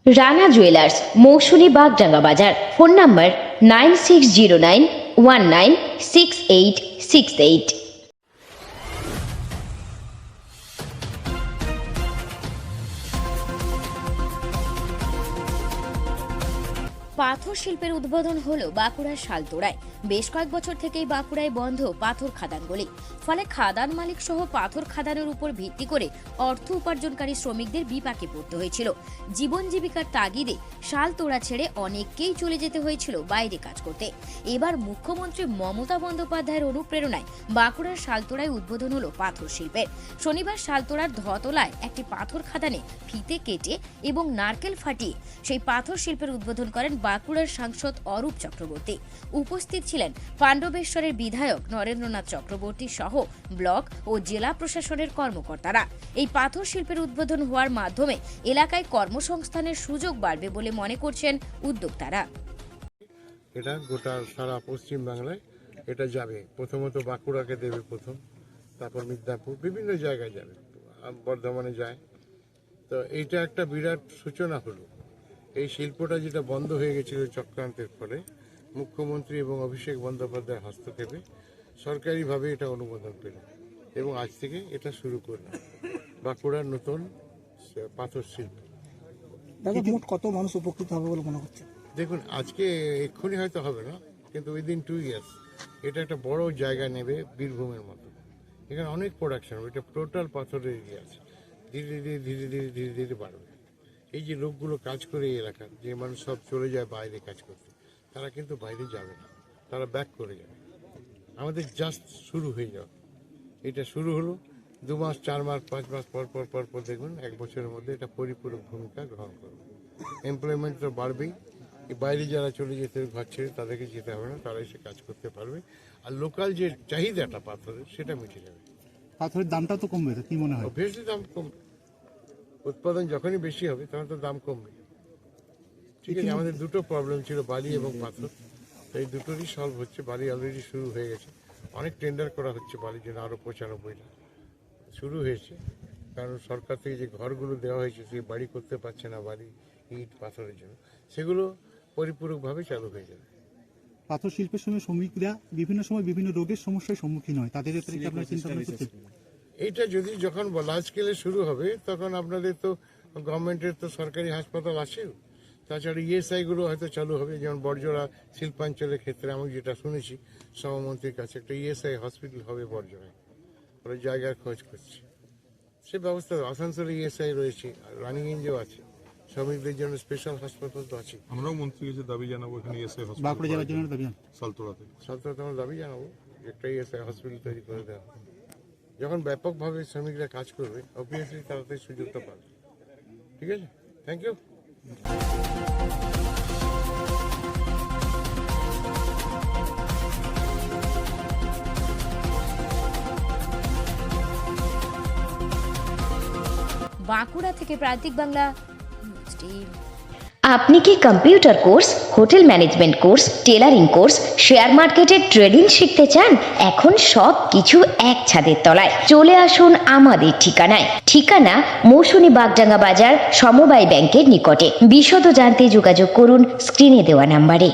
Rana jewellers, মৌসুমী বাগডাঙ্গা বাজার। Phone number 9609196868। পাথর শিল্পের উদ্বোধন হলো বাঁকুড়ার শালতোড়ায়। বেশ কয়েক বছর থেকেই বাঁকুড়ায় বন্ধ পাথর খাদানগুলি, ফলে খাদান মালিক সহ পাথর খাদানের উপর ভিত্তি করে অর্থ উপার্জনকারী শ্রমিকদের বিপাকে পড়তে হয়েছিল। জীবন জীবিকার তাগিদে শালতোড়া ছেড়ে অনেককেই চলে যেতে হয়েছিল বাইরে কাজ করতে। এবার মুখ্যমন্ত্রী মমতা বন্দ্যোপাধ্যায়ের অনুপ্রেরণায় বাঁকুড়ার শালতোড়ায় উদ্বোধন হলো পাথর শিল্পের। শনিবার শালতোড়ার ধতলায় একটি পাথর খাদানে ফিতে কেটে এবং নারকেল ফাটিয়ে সেই পাথর শিল্পের উদ্বোধন করেন বাঁকুড়ার সাংসদ অরূপ চক্রবর্তী। উপস্থিত ছিলেন পাণ্ডবেশ্বরের বিধায়ক নরেন্দ্রনাথ চক্রবর্তী সহ ব্লক ও জেলা প্রশাসনের কর্মকর্তারা। এই পাথর শিল্পের উদ্বোধন হওয়ার মাধ্যমে এলাকায় কর্মসংস্থানের সুযোগ বাড়বে বলে মনে করছেন উদ্যোক্তারা। এটা গোটা সারা পশ্চিম বাংলায় এটা যাবে। প্রথমত বাঁকুড়াকে দেবে প্রথম, তারপর মিদনাপুর, বিভিন্ন জায়গায় যাবে, বর্ধমানে যায়। তো এইটা একটা বিরাট সূচনা হলো। এই শিল্পটা যেটা বন্ধ হয়ে গেছিল চক্রান্তের ফলে, মুখ্যমন্ত্রী এবং অভিষেক বন্দ্যোপাধ্যায়ের হস্তক্ষেপে সরকারিভাবে এটা অনুমোদন পেল এবং আজ থেকে এটা শুরু করলাম বাঁকুড়ার নতুন পাথর শিল্প। মোট কত মানুষ উপকৃত হবে বলে মনে হচ্ছে? দেখুন, আজকে এক্ষুনি হয়তো হবে না, কিন্তু উইদিন 2 ইয়ার্স এটা একটা বড় জায়গা নেবে, বীরভূমের মতো। এখানে অনেক প্রোডাকশন হবে, এটা টোটাল পাথরের এরিয়া আছে। ধীরে ধীরে ধীরে ধীরে ধীরে ধীরে বাড়বে। এই যে লোকগুলো কাজ করে এই এলাকার, যে মানুষ সব চলে যায় বাইরে কাজ করতে, তারা কিন্তু বাইরে যাবে না, তারা ব্যাক করে যাবে। আমাদের জাস্ট শুরু হয়ে যাবে। এটা শুরু হলো 2 মাস 4 মাস 5 মাস পর পর পর পর দেখুন 1 বছরের মধ্যে এটা পরিপূরক ভূমিকা গ্রহণ করবে। এমপ্লয়মেন্ট তো বাড়বেই। বাইরে যারা চলে যেতে ঘর ছেড়ে তাদেরকে যেতে হবে না, তারা এসে কাজ করতে পারবে। আর লোকাল যে চাহিদাটা পাথরের, সেটা মিটে যাবে। পাথরের দামটা তো কমবে, কি মনে হয়? অবভিয়াসলি দাম কমবে। উৎপাদন যখনই বেশি হবে তখন তো দাম কমবে। ঠিক আছে, আমাদের দুটো প্রবলেম ছিল, বালি এবং পাথর। এই দুটোরই সলভ হচ্ছে। বালি অলরেডি শুরু হয়ে গেছে, অনেক টেন্ডার করা হচ্ছে বালির জন্য, আরও 95টা শুরু হয়েছে। কারণ সরকার থেকে যে ঘরগুলো দেওয়া হয়েছে, সেই বাড়ি করতে পারছে না, বালি ইট পাথরের জন্য, সেগুলো পরিপূরকভাবে চালু হয়ে যাবে। পাথর শিল্পের সঙ্গে শ্রমিকরা বিভিন্ন সময় বিভিন্ন রোগের সমস্যার সম্মুখীন হয়, তাদের ব্যাপারে কি আপনারা চিন্তা ভাবনা করছেন? এইটা যদি যখন লার্জ স্কেলে শুরু হবে, তখন আপনাদের তো গভর্নমেন্টের তো সরকারি হাসপাতাল আছে। তাছাড়া ইএসআইগুলো হয়তো চালু হবে। যেমন বড়জোড়া শিল্পাঞ্চলের ক্ষেত্রে আমি যেটা শুনেছি সভামন্ত্রীর কাছে, একটা ইএসআই হসপিটাল হবে বড়জোড়ায়। ওরা জায়গার খোঁজ করছে, সে ব্যবস্থা। আসানসোলে ইএসআই রয়েছে, রানিগঞ্জেও আছে। শ্রমিকদের জন্য স্পেশাল হাসপাতাল তো আছে। আমরাও মন্ত্রীর কাছে দাবি জানাবো এখানে ইএসআই হসপিটাল বাঁকুড়া জেলার জন্য দাবি সালতোড়াতে আমরা দাবি জানাবো একটা ইএসআই হসপিটাল তৈরি করে দেওয়া। যখন ব্যাপকভাবে শ্রমিকরা কাজ করবে, অবভিয়াসলি তাড়াতাড়ি সুযোগটা পাবে। ঠিক আছে, থ্যাংক ইউ। বাঁকুড়া থেকে প্রান্তিক বাংলা। আপনি কি computer course, hotel management course, tailoring course, share মার্কেটের ট্রেডিং শিখতে চান? এখন সব কিছু এক ছাদের তলায়। চলে আসুন আমাদের ঠিকানায়। ঠিকানা মৌসুমী বাগডাঙ্গা বাজার, সমবায় ব্যাংকের নিকটে। বিশদ জানতে যোগাযোগ করুন স্ক্রিনে দেওয়া নাম্বারে।